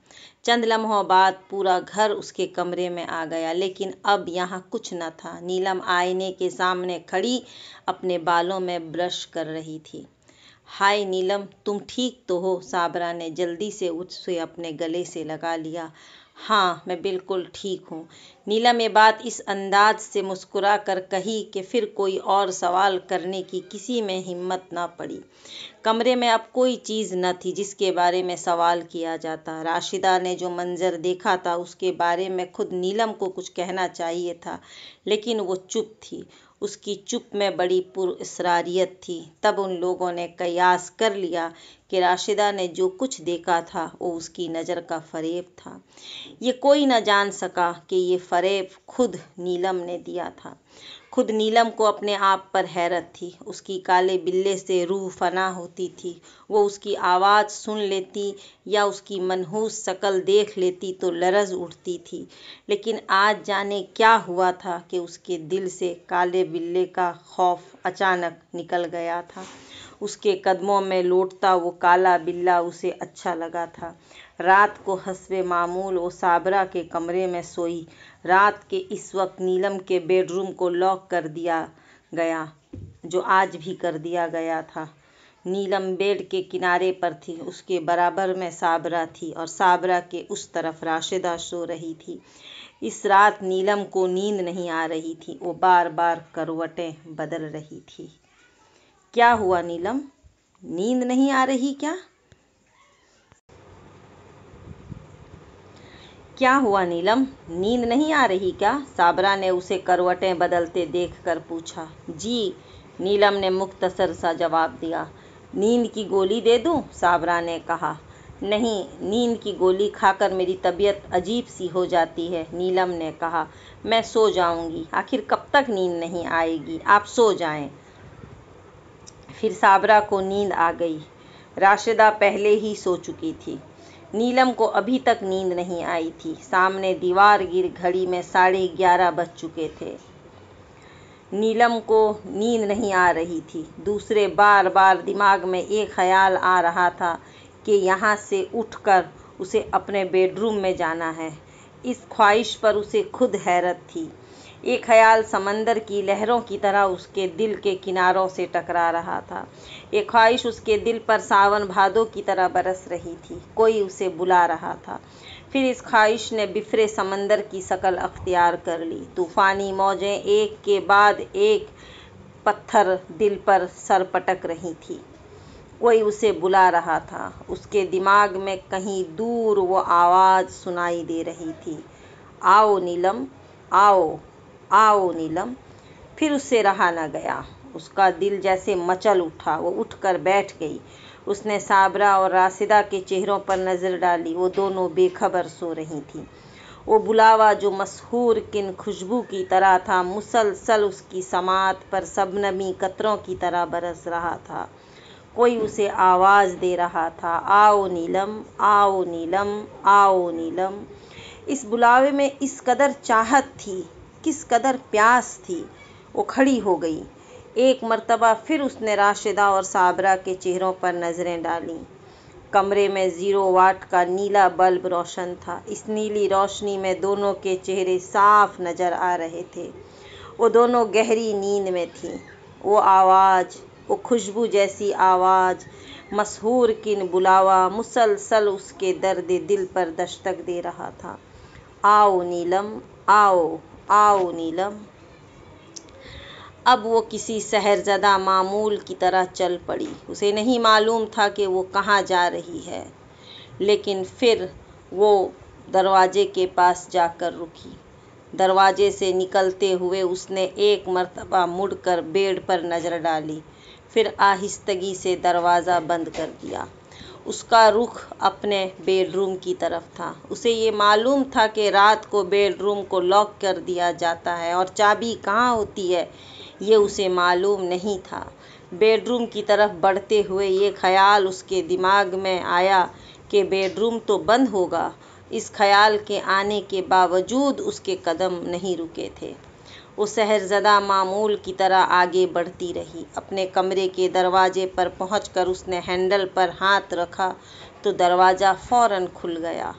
S1: चंद लम्हों बाद पूरा घर उसके कमरे में आ गया, लेकिन अब यहाँ कुछ न था। नीलम आईने के सामने खड़ी अपने बालों में ब्रश कर रही थी। हाय नीलम, तुम ठीक तो हो? साबरा ने जल्दी से उससे अपने गले से लगा लिया। हाँ, मैं बिल्कुल ठीक हूँ। नीलम ये बात इस अंदाज से मुस्कुरा कर कही कि फिर कोई और सवाल करने की किसी में हिम्मत न पड़ी। कमरे में अब कोई चीज़ न थी जिसके बारे में सवाल किया जाता। राशिदा ने जो मंजर देखा था उसके बारे में खुद नीलम को कुछ कहना चाहिए था, लेकिन वो चुप थी। उसकी चुप में बड़ी पुरअसरारियत थी। तब उन लोगों ने कयास कर लिया कि राशिदा ने जो कुछ देखा था वो उसकी नज़र का फरेब था। ये कोई न जान सका कि ये फरेब खुद नीलम ने दिया था। खुद नीलम को अपने आप पर हैरत थी। उसकी काले बिल्ले से रूह फना होती थी। वो उसकी आवाज़ सुन लेती या उसकी मनहूस शक्ल देख लेती तो लरज उठती थी। लेकिन आज जाने क्या हुआ था कि उसके दिल से काले बिल्ले का खौफ अचानक निकल गया था। उसके कदमों में लौटता वो काला बिल्ला उसे अच्छा लगा था। रात को हस्बे मामूल वो साबरा के कमरे में सोई। रात के इस वक्त नीलम के बेडरूम को लॉक कर दिया गया, जो आज भी कर दिया गया था। नीलम बेड के किनारे पर थी। उसके बराबर में साबरा थी और साबरा के उस तरफ राशिदा सो रही थी। इस रात नीलम को नींद नहीं आ रही थी। वो बार बार करवटें बदल रही थी। क्या हुआ नीलम, नींद नहीं आ रही क्या? क्या हुआ नीलम, नींद नहीं आ रही क्या? साबरा ने उसे करवटें बदलते देखकर पूछा। जी, नीलम ने मुख्तसर सा जवाब दिया। नींद की गोली दे दूं? साबरा ने कहा। नहीं, नींद की गोली खाकर मेरी तबीयत अजीब सी हो जाती है, नीलम ने कहा। मैं सो जाऊंगी, आखिर कब तक नींद नहीं आएगी, आप सो जाएं। फिर साबरा को नींद आ गई। राशिदा पहले ही सो चुकी थी। नीलम को अभी तक नींद नहीं आई थी। सामने दीवार गिर घड़ी में 11:30 बज चुके थे। नीलम को नींद नहीं आ रही थी। दूसरे बार बार दिमाग में एक ख्याल आ रहा था कि यहाँ से उठकर उसे अपने बेडरूम में जाना है। इस ख्वाहिश पर उसे खुद हैरत थी। ये ख्याल समंदर की लहरों की तरह उसके दिल के किनारों से टकरा रहा था। ये ख्वाहिश उसके दिल पर सावन भादों की तरह बरस रही थी। कोई उसे बुला रहा था। फिर इस ख्वाहिश ने बिफरे समंदर की शक्ल अख्तियार कर ली। तूफानी मौजें एक के बाद एक पत्थर दिल पर सर पटक रही थी। कोई उसे बुला रहा था। उसके दिमाग में कहीं दूर वो आवाज़ सुनाई दे रही थी, आओ नीलम, आओ, आओ नीलम। फिर उससे रहा न गया। उसका दिल जैसे मचल उठा। वो उठकर बैठ गई। उसने साबरा और राशिदा के चेहरों पर नज़र डाली। वो दोनों बेखबर सो रही थीं। वो बुलावा जो मशहूर किन खुशबू की तरह था, मुसलसल उसकी समात पर शबनमी कतरों की तरह बरस रहा था। कोई उसे आवाज़ दे रहा था, आओ नीलम, आओ नीलम, आओ नीलम। इस बुलावे में इस कदर चाहत थी, किस कदर प्यास थी। वो खड़ी हो गई। एक मर्तबा फिर उसने राशिदा और साबरा के चेहरों पर नज़रें डालीं। कमरे में 0 वाट का नीला बल्ब रोशन था। इस नीली रोशनी में दोनों के चेहरे साफ नज़र आ रहे थे। वो दोनों गहरी नींद में थीं। वो आवाज़, वो खुशबू जैसी आवाज़, मशहूर किन बुलावा मुसलसल उसके दर्द दिल पर दस्तक दे रहा था। आओ नीलम, आओ, आओ नीलम। अब वो किसी सहरज़दा मामूल की तरह चल पड़ी। उसे नहीं मालूम था कि वो कहाँ जा रही है, लेकिन फिर वो दरवाजे के पास जाकर रुकी। दरवाजे से निकलते हुए उसने एक मर्तबा मुड़कर बेड पर नज़र डाली, फिर आहिस्तगी से दरवाज़ा बंद कर दिया। उसका रुख अपने बेडरूम की तरफ था। उसे ये मालूम था कि रात को बेडरूम को लॉक कर दिया जाता है और चाबी कहाँ होती है ये उसे मालूम नहीं था। बेडरूम की तरफ बढ़ते हुए ये ख्याल उसके दिमाग में आया कि बेडरूम तो बंद होगा। इस ख्याल के आने के बावजूद उसके कदम नहीं रुके थे। वो सहरज़दा मामूल की तरह आगे बढ़ती रही। अपने कमरे के दरवाजे पर पहुंचकर उसने हैंडल पर हाथ रखा तो दरवाज़ा फ़ौरन खुल गया।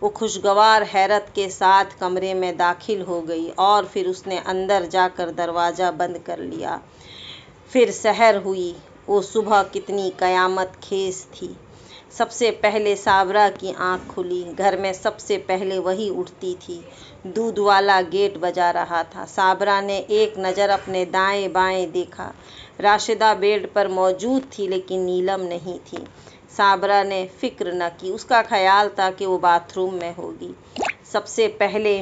S1: वो खुशगवार हैरत के साथ कमरे में दाखिल हो गई और फिर उसने अंदर जाकर दरवाज़ा बंद कर लिया। फिर सहर हुई। वो सुबह कितनी क़यामत खेज थी। सबसे पहले साबरा की आंख खुली। घर में सबसे पहले वही उठती थी। दूध वाला गेट बजा रहा था। साबरा ने एक नज़र अपने दाएं बाएं देखा। राशिदा बेड पर मौजूद थी, लेकिन नीलम नहीं थी। साबरा ने फिक्र न की। उसका ख्याल था कि वो बाथरूम में होगी। सबसे पहले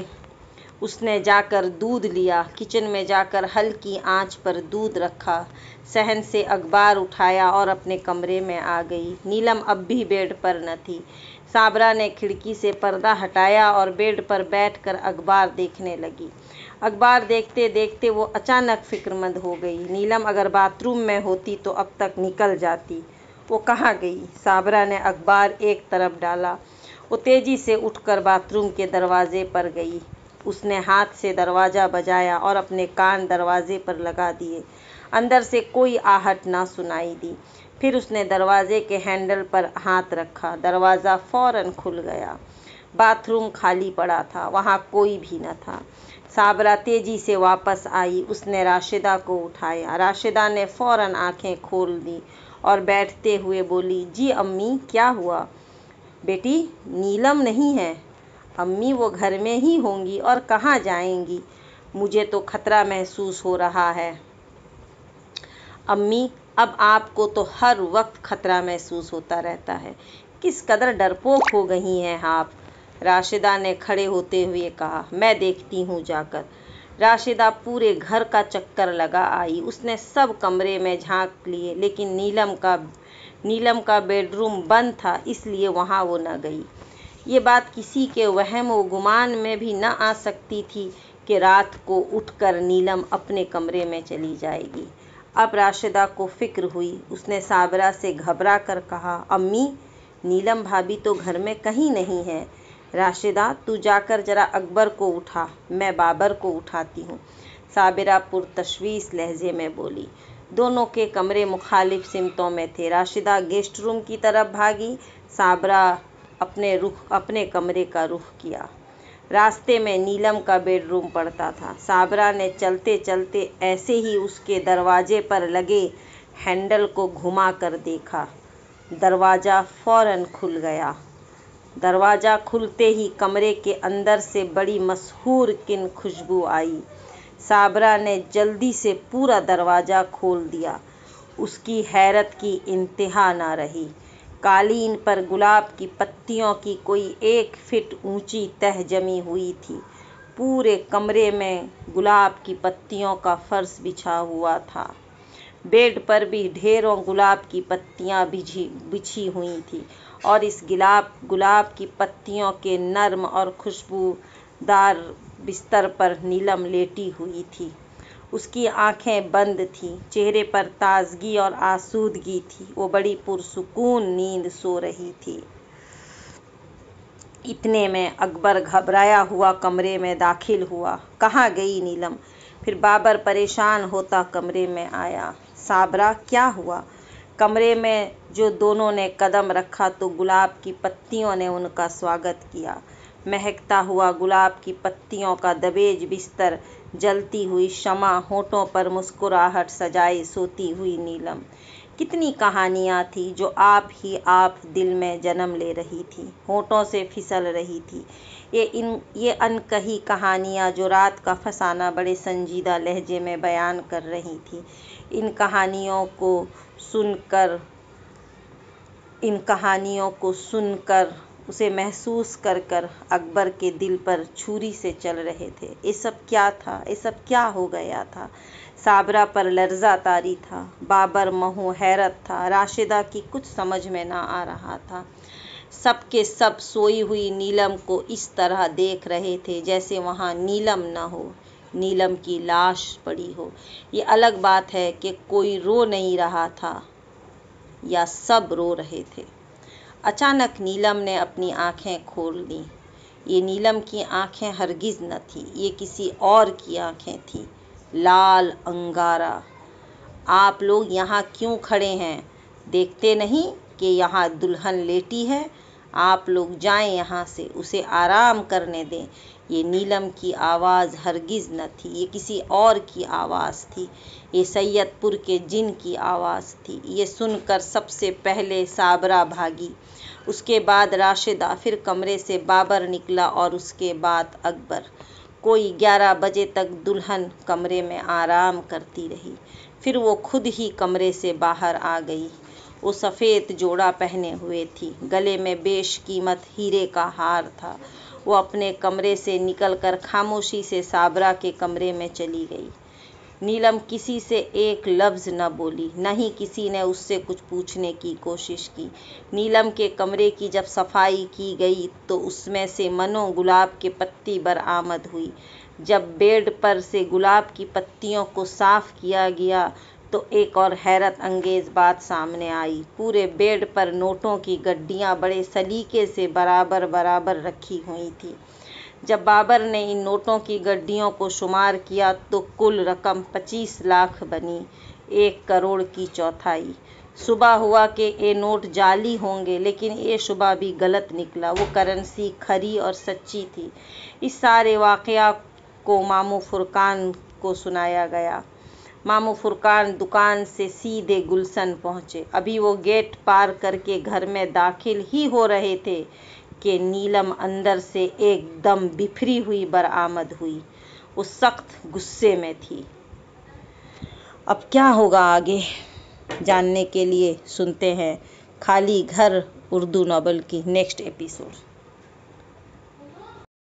S1: उसने जाकर दूध लिया। किचन में जाकर हल्की आंच पर दूध रखा। सहन से अखबार उठाया और अपने कमरे में आ गई। नीलम अब भी बेड पर न थी। साबरा ने खिड़की से पर्दा हटाया और बेड पर बैठकर अखबार देखने लगी। अखबार देखते देखते वो अचानक फिक्रमंद हो गई। नीलम अगर बाथरूम में होती तो अब तक निकल जाती। वो कहाँ गई? साबरा ने अखबार एक तरफ डाला। वो तेज़ी से उठकर बाथरूम के दरवाजे पर गई। उसने हाथ से दरवाज़ा बजाया और अपने कान दरवाजे पर लगा दिए। अंदर से कोई आहट ना सुनाई दी। फिर उसने दरवाजे के हैंडल पर हाथ रखा। दरवाज़ा फ़ौरन खुल गया। बाथरूम खाली पड़ा था। वहाँ कोई भी न था। साबरा तेज़ी से वापस आई। उसने राशिदा को उठाया। राशिदा ने फ़ौरन आंखें खोल दी और बैठते हुए बोली, जी अम्मी, क्या हुआ? बेटी, नीलम नहीं है। अम्मी, वो घर में ही होंगी और कहाँ जाएंगी? मुझे तो खतरा महसूस हो रहा है। अम्मी, अब आपको तो हर वक्त खतरा महसूस होता रहता है। किस कदर डरपोक हो गई हैं आप। राशिदा ने खड़े होते हुए कहा। मैं देखती हूँ जाकर। राशिदा पूरे घर का चक्कर लगा आई। उसने सब कमरे में झांक लिए, लेकिन नीलम का बेडरूम बंद था, इसलिए वहाँ वो न गई। ये बात किसी के वहम व गुमान में भी न आ सकती थी कि रात को उठकर नीलम अपने कमरे में चली जाएगी। अब राशिदा को फिक्र हुई। उसने साबरा से घबरा कर कहा, अम्मी, नीलम भाभी तो घर में कहीं नहीं है। राशिदा, तू जाकर जरा अकबर को उठा, मैं बाबर को उठाती हूँ, साबिरा पुरतशवीश लहजे में बोली। दोनों के कमरे मुखालिफ सिमतों में थे। राशिदा गेस्ट रूम की तरफ भागी, साबरा अपने कमरे का रुख किया। रास्ते में नीलम का बेडरूम पड़ता था। साबरा ने चलते चलते ऐसे ही उसके दरवाजे पर लगे हैंडल को घुमा कर देखा। दरवाज़ा फौरन खुल गया। दरवाज़ा खुलते ही कमरे के अंदर से बड़ी मशहूर किन खुशबू आई। साबरा ने जल्दी से पूरा दरवाज़ा खोल दिया। उसकी हैरत की इंतहा ना रही। कालीन पर गुलाब की पत्तियों की कोई 1 फीट ऊंची तह जमी हुई थी। पूरे कमरे में गुलाब की पत्तियों का फर्श बिछा हुआ था। बेड पर भी ढेरों गुलाब की पत्तियां बिछी हुई थी और इस गुलाब की पत्तियों के नर्म और खुशबूदार बिस्तर पर नीलम लेटी हुई थी। उसकी आंखें बंद थीं, चेहरे पर ताजगी और आसूदगी थी। वो बड़ी पुरसुकून नींद सो रही थी। इतने में अकबर घबराया हुआ कमरे में दाखिल हुआ। कहाँ गई नीलम? फिर बाबर परेशान होता कमरे में आया। साबरा, क्या हुआ? कमरे में जो दोनों ने कदम रखा तो गुलाब की पत्तियों ने उनका स्वागत किया। महकता हुआ गुलाब की पत्तियों का दबेज बिस्तर, जलती हुई शमा, होठों पर मुस्कुराहट सजाए सोती हुई नीलम। कितनी कहानियाँ थी जो आप दिल में जन्म ले रही थी, होठों से फिसल रही थी। ये अनकही कहानियाँ जो रात का फसाना बड़े संजीदा लहजे में बयान कर रही थी। इन कहानियों को सुनकर उसे महसूस कर अकबर के दिल पर छुरी से चल रहे थे। ये सब क्या था? ये सब क्या हो गया था? साबरा पर लर्जा तारी था, बाबर महू हैरत था, राशिदा की कुछ समझ में ना आ रहा था। सबके सब सोई हुई नीलम को इस तरह देख रहे थे जैसे वहाँ नीलम न हो, नीलम की लाश पड़ी हो। ये अलग बात है कि कोई रो नहीं रहा था या सब रो रहे थे। अचानक नीलम ने अपनी आंखें खोल दी। ये नीलम की आंखें हरगिज न थी, ये किसी और की आंखें थी, लाल अंगारा। आप लोग यहाँ क्यों खड़े हैं? देखते नहीं कि यहाँ दुल्हन लेटी है? आप लोग जाएं यहाँ से, उसे आराम करने दें। ये नीलम की आवाज़ हरगिज न थी, ये किसी और की आवाज़ थी। ये सैयदपुर के जिन की आवाज़ थी। ये सुनकर सबसे पहले साबरा भागी, उसके बाद राशिदा, फिर कमरे से बाबर निकला और उसके बाद अकबर। कोई 11 बजे तक दुल्हन कमरे में आराम करती रही। फिर वो खुद ही कमरे से बाहर आ गई। वो सफ़ेद जोड़ा पहने हुए थी, गले में बेशकीमत हीरे का हार था। वो अपने कमरे से निकलकर खामोशी से साबरा के कमरे में चली गई। नीलम किसी से एक लफ्ज़ न बोली, न ही किसी ने उससे कुछ पूछने की कोशिश की। नीलम के कमरे की जब सफाई की गई तो उसमें से मनो गुलाब के पत्ती बरामद हुई। जब बेड पर से गुलाब की पत्तियों को साफ किया गया तो एक और हैरत अंगेज़ बात सामने आई। पूरे बेड पर नोटों की गड्डियाँ बड़े सलीके से बराबर बराबर रखी हुई थी। जब बाबर ने इन नोटों की गड्डियों को शुमार किया तो कुल रकम 25 लाख बनी, 1 करोड़ की चौथाई। सुबह हुआ कि ये नोट जाली होंगे, लेकिन ये शुबा भी गलत निकला। वो करेंसी खरी और सच्ची थी। इस सारे वाक़या को मामू फुरकान को सुनाया गया। मामू फुरकान दुकान से सीधे गुलशन पहुँचे। अभी वो गेट पार करके घर में दाखिल ही हो रहे थे कि नीलम अंदर से एकदम बिफरी हुई बरामद हुई। वो सख्त गुस्से में थी। अब क्या होगा आगे जानने के लिए सुनते हैं खाली घर उर्दू नॉवल की नेक्स्ट एपिसोड।